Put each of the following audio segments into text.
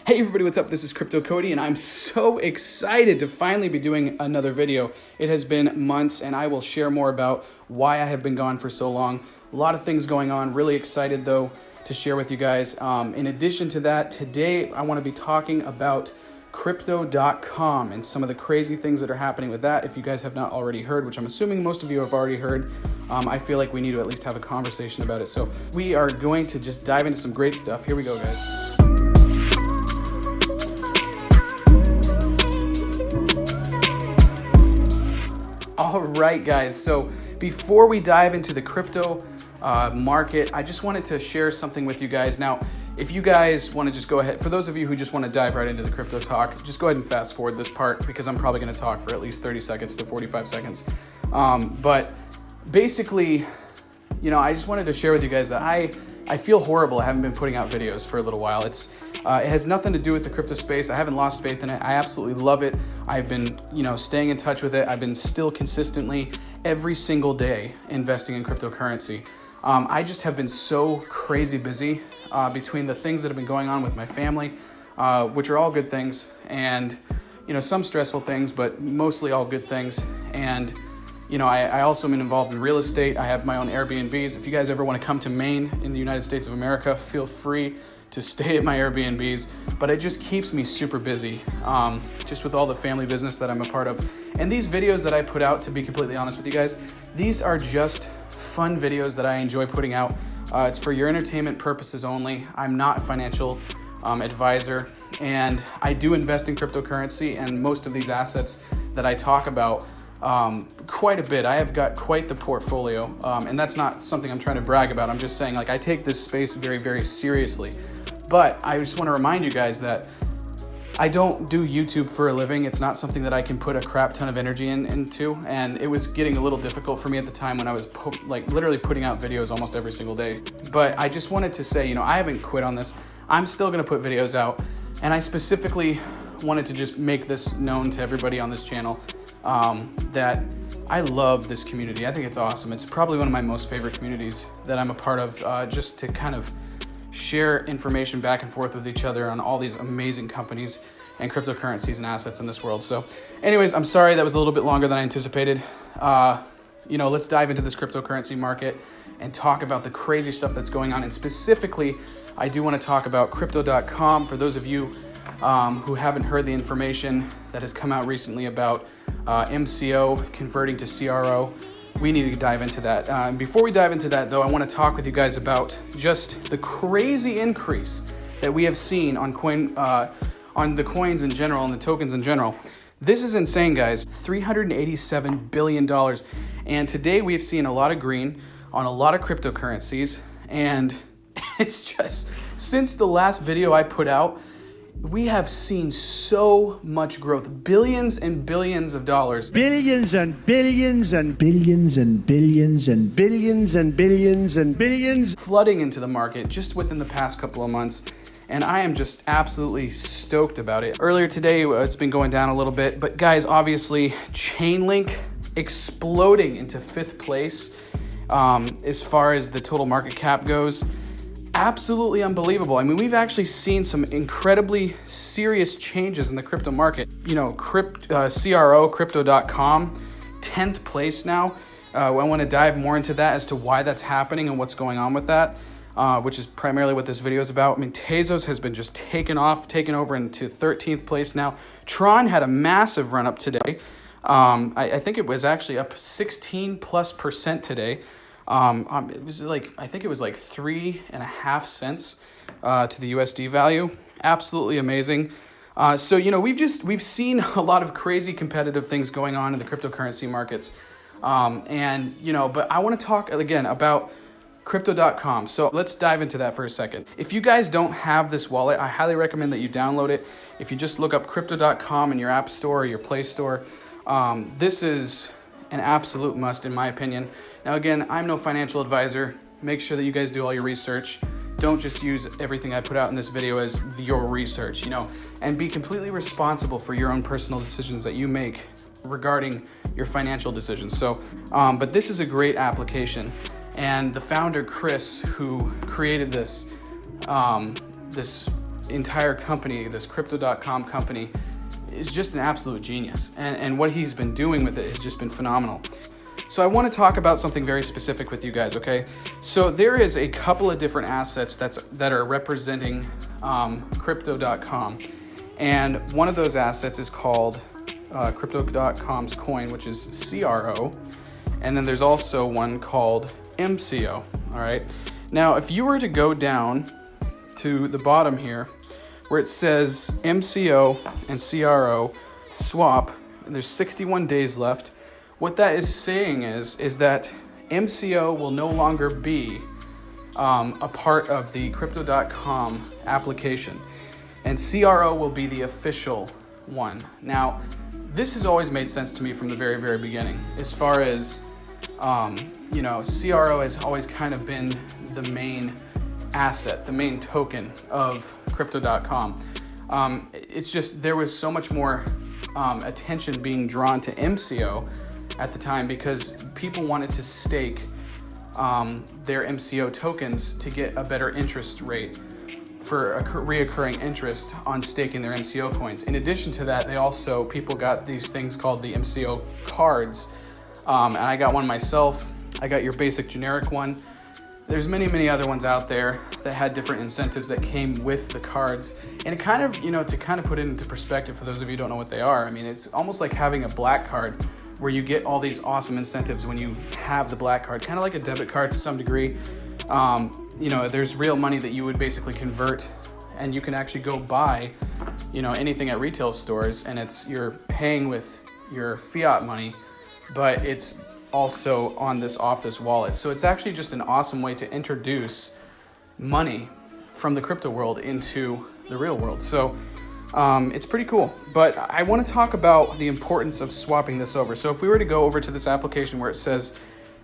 Hey everybody, what's up? This is Crypto Cody and I'm so excited to finally be doing another video. It has been months and I will share more about why I have been gone for so long. A lot of things going on. Really excited though to share with you guys. In addition to that, today I want to be talking about Crypto.com and some of the crazy things that are happening with that. If you guys have not already heard, which I'm assuming most of you have already heard, I feel like we need to at least have a conversation about it. So we are going to just dive into some great stuff. Here we go, guys. All right, guys, so before we dive into the crypto market, I just wanted to share something with you guys. Now, if you guys want to just go ahead, for those of you who just want to dive right into the crypto talk, just go ahead and fast forward this part because I'm probably going to talk for at least 30 seconds to 45 seconds. But basically, you know, I just wanted to share with you guys that I feel horrible. I haven't been putting out videos for a little while. It has nothing to do with the crypto space. I haven't lost faith in it. I absolutely love it. I've been, staying in touch with it. I've been still consistently every single day investing in cryptocurrency. I just have been so crazy busy between the things that have been going on with my family, which are all good things, and some stressful things, but mostly all good things. And I also am involved in real estate. I have my own Airbnbs. If you guys ever want to come to Maine in the United States of America, feel free to stay at my Airbnbs. But it just keeps me super busy, just with all the family business that I'm a part of. And these videos that I put out, to be completely honest with you guys, these are just fun videos that I enjoy putting out. It's for your entertainment purposes only. I'm not a financial advisor, and I do invest in cryptocurrency and most of these assets that I talk about quite a bit. I have got quite the portfolio, and that's not something I'm trying to brag about. I'm just saying, I take this space very, very seriously. But I just want to remind you guys that I don't do YouTube for a living. It's not something that I can put a crap ton of energy into, and it was getting a little difficult for me at the time when I was literally putting out videos almost every single day. But I just wanted to say, I haven't quit on this. I'm still going to put videos out, and I specifically wanted to just make this known to everybody on this channel that I love this community. I think it's awesome. It's probably one of my most favorite communities that I'm a part of, just to kind of share information back and forth with each other on all these amazing companies and cryptocurrencies and assets in this world. So anyways, I'm sorry that was a little bit longer than I anticipated. Let's dive into this cryptocurrency market and talk about the crazy stuff that's going on. And specifically, I do want to talk about Crypto.com. For those of you who haven't heard the information that has come out recently about MCO converting to CRO, we need to dive into that. Before we dive into that, though, I want to talk with you guys about just the crazy increase that we have seen on the coins in general and the tokens in general. This is insane, guys. $387 billion. And today we have seen a lot of green on a lot of cryptocurrencies. And it's just, since the last video I put out, we have seen so much growth, billions and billions of dollars. Billions and billions and billions and billions and billions and billions and billions flooding into the market just within the past couple of months. And I am just absolutely stoked about it. Earlier today, it's been going down a little bit, but guys, obviously, Chainlink exploding into 5th place as far as the total market cap goes. Absolutely unbelievable. I mean, we've actually seen some incredibly serious changes in the crypto market. CRO, Crypto.com, 10th place now. I want to dive more into that as to why that's happening and what's going on with that, which is primarily what this video is about. I mean, Tezos has been just taken over into 13th place now. Tron had a massive run up today. I think it was actually up 16+% today. It was I think it was 3.5 cents to the USD value. Absolutely amazing. So we've seen a lot of crazy competitive things going on in the cryptocurrency markets. But I want to talk again about Crypto.com. So let's dive into that for a second. If you guys don't have this wallet, I highly recommend that you download it. If you just look up Crypto.com in your app store or your Play Store, this is an absolute must in my opinion. Now again, I'm no financial advisor. Make sure that you guys do all your research. Don't just use everything I put out in this video as your research, and be completely responsible for your own personal decisions that you make regarding your financial decisions. So, but this is a great application, and the founder, Chris, who created this entire company, this Crypto.com company, is just an absolute genius. And what he's been doing with it has just been phenomenal. So I want to talk about something very specific with you guys, okay? So there is a couple of different assets that are representing Crypto.com. And one of those assets is called Crypto.com's coin, which is CRO. And then there's also one called MCO, all right? Now, if you were to go down to the bottom here, where it says MCO and CRO swap, and there's 61 days left, what that is saying is that MCO will no longer be a part of the Crypto.com application, and CRO will be the official one. Now, this has always made sense to me from the very, very beginning, as far as, CRO has always kind of been the main asset, the main token of Crypto.com. It's just there was so much more attention being drawn to MCO at the time because people wanted to stake their MCO tokens to get a better interest rate for a reoccurring interest on staking their MCO coins. In addition to that, people got these things called the MCO cards, and I got one myself. I got your basic generic one. There's many, many other ones out there that had different incentives that came with the cards. And it kind of, to kind of put it into perspective for those of you who don't know what they are, I mean, it's almost like having a black card where you get all these awesome incentives when you have the black card, kind of like a debit card to some degree. There's real money that you would basically convert, and you can actually go buy, anything at retail stores, and you're paying with your fiat money, but it's also off this wallet. So it's actually just an awesome way to introduce money from the crypto world into the real world. So it's pretty cool. But I want to talk about the importance of swapping this over. So if we were to go over to this application where it says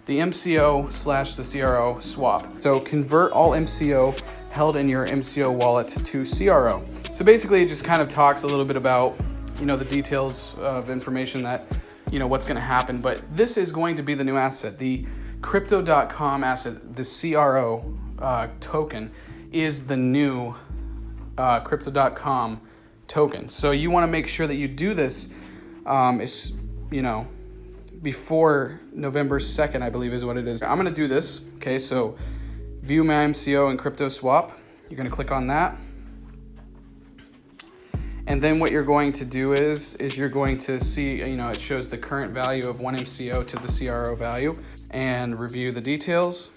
the MCO/the CRO swap. So convert all MCO held in your MCO wallet to CRO. So basically it just kind of talks a little bit about, the details of information that, what's going to happen. But this is going to be the new asset. The Crypto.com asset, the CRO token, is the new Crypto.com token. So you want to make sure that you do this, before November 2nd, I believe is what it is. I'm going to do this. Okay, so view my MCO and crypto swap. You're going to click on that. And then what you're going to do is you're going to see, it shows the current value of one MCO to the CRO value, and review the details.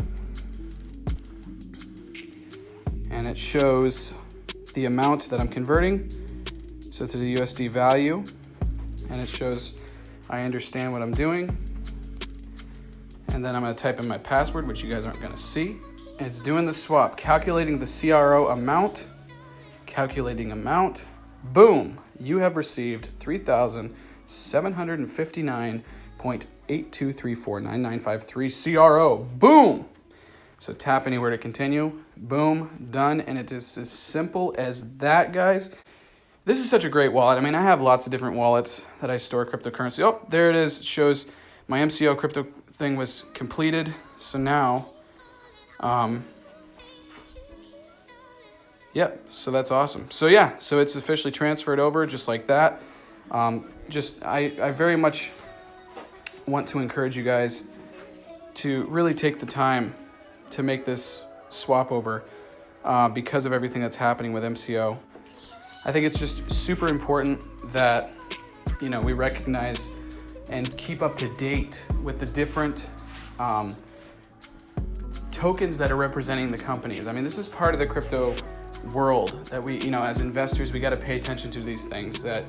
And it shows the amount that I'm converting, so to the USD value, and it shows I understand what I'm doing. And then I'm going to type in my password, which you guys aren't going to see. And it's doing the swap, calculating the CRO amount, Boom, you have received 3,759.82349953 CRO. Boom. So tap anywhere to continue. Boom, done. And it is as simple as that, guys. This is such a great wallet. I mean, I have lots of different wallets that I store cryptocurrency. Oh, there it is. It shows my MCO crypto thing was completed. So now, yep, so that's awesome. So yeah, so it's officially transferred over just like that. I very much want to encourage you guys to really take the time to make this swap over because of everything that's happening with MCO. I think it's just super important that, we recognize and keep up to date with the different tokens that are representing the companies. I mean, this is part of the crypto world that we, as investors, we got to pay attention to these things that,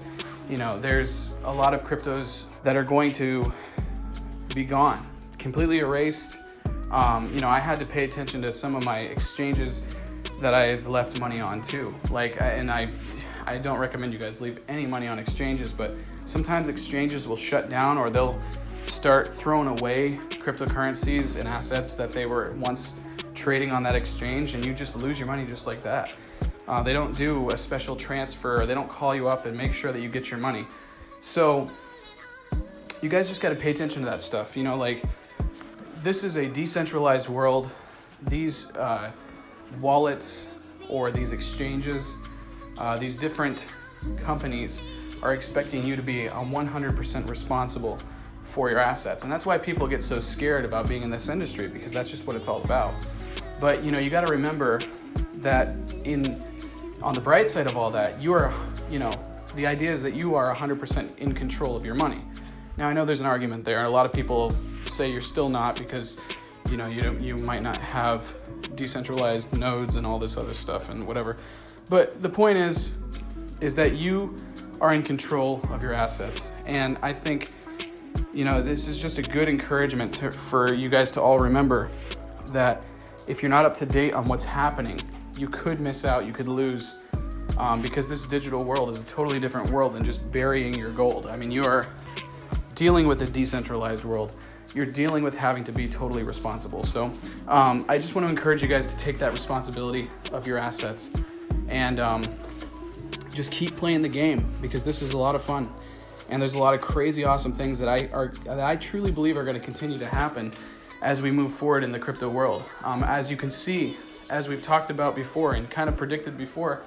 there's a lot of cryptos that are going to be gone, completely erased. I had to pay attention to some of my exchanges that I've left money on too. I don't recommend you guys leave any money on exchanges, but sometimes exchanges will shut down or they'll start throwing away cryptocurrencies and assets that they were once trading on that exchange, and you just lose your money just like that. They don't do a special transfer, or they don't call you up and make sure that you get your money. So you guys just got to pay attention to that stuff. This is a decentralized world. These wallets or these exchanges, these different companies are expecting you to be 100% responsible for your assets. And that's why people get so scared about being in this industry, because that's just what it's all about. But you got to remember that on the bright side of all that, you are, the idea is that you are 100% in control of your money. Now, I know there's an argument there. A lot of people say you're still not, because you might not have decentralized nodes and all this other stuff and whatever. But the point is that you are in control of your assets. And I think, this is just a good encouragement for you guys to all remember that if you're not up to date on what's happening, you could miss out, you could lose, because this digital world is a totally different world than just burying your gold. I mean, you are dealing with a decentralized world. You're dealing with having to be totally responsible. So I just want to encourage you guys to take that responsibility of your assets and just keep playing the game, because this is a lot of fun. And there's a lot of crazy awesome things that I truly believe are going to continue to happen as we move forward in the crypto world. As you can see, as we've talked about before and kind of predicted before,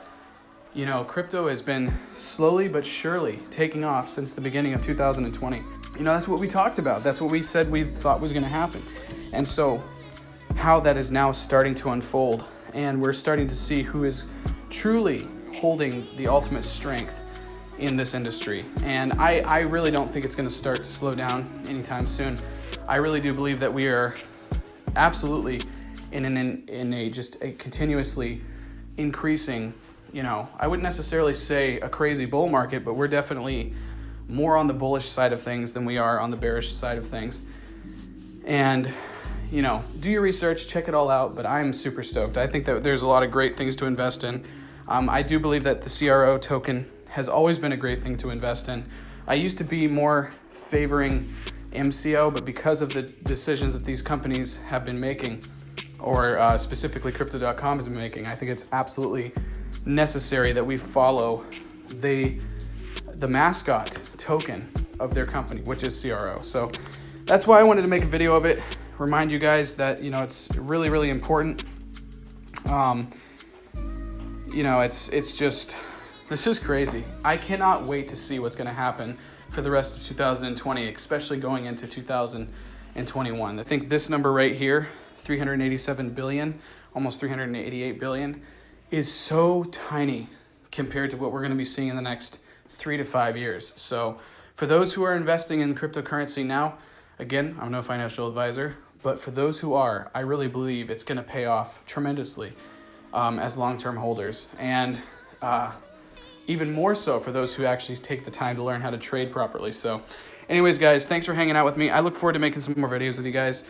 crypto has been slowly but surely taking off since the beginning of 2020. That's what we talked about. That's what we said we thought was going to happen. And so how that is now starting to unfold, and we're starting to see who is truly holding the ultimate strength in this industry. And I really don't think it's going to start to slow down anytime soon. I really do believe that we are absolutely in a continuously increasing, I wouldn't necessarily say a crazy bull market, but we're definitely more on the bullish side of things than we are on the bearish side of things. And do your research, check it all out, but I'm super stoked. I think that there's a lot of great things to invest in. I do believe that the CRO token has always been a great thing to invest in. I used to be more favoring MCO, but because of the decisions that these companies have been making, or specifically Crypto.com has been making, I think it's absolutely necessary that we follow the mascot token of their company, which is CRO. So that's why I wanted to make a video of it, remind you guys that it's really, really important. It's just, this is crazy. I cannot wait to see what's going to happen for the rest of 2020, especially going into 2021. I think this number right here, 387 billion, almost 388 billion, is so tiny compared to what we're going to be seeing in the next 3 to 5 years. So for those who are investing in cryptocurrency now, again, I'm no financial advisor, but for those who are, I really believe it's going to pay off tremendously as long-term holders. And even more so for those who actually take the time to learn how to trade properly. So anyways, guys, thanks for hanging out with me. I look forward to making some more videos with you guys.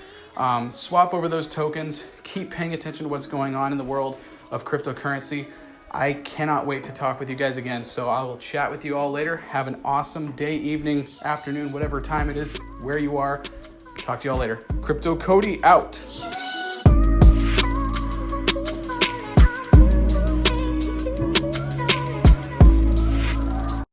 Swap over those tokens. Keep paying attention to what's going on in the world of cryptocurrency. I cannot wait to talk with you guys again. So I will chat with you all later. Have an awesome day, evening, afternoon, whatever time it is, where you are. Talk to you all later. Crypto Cody out.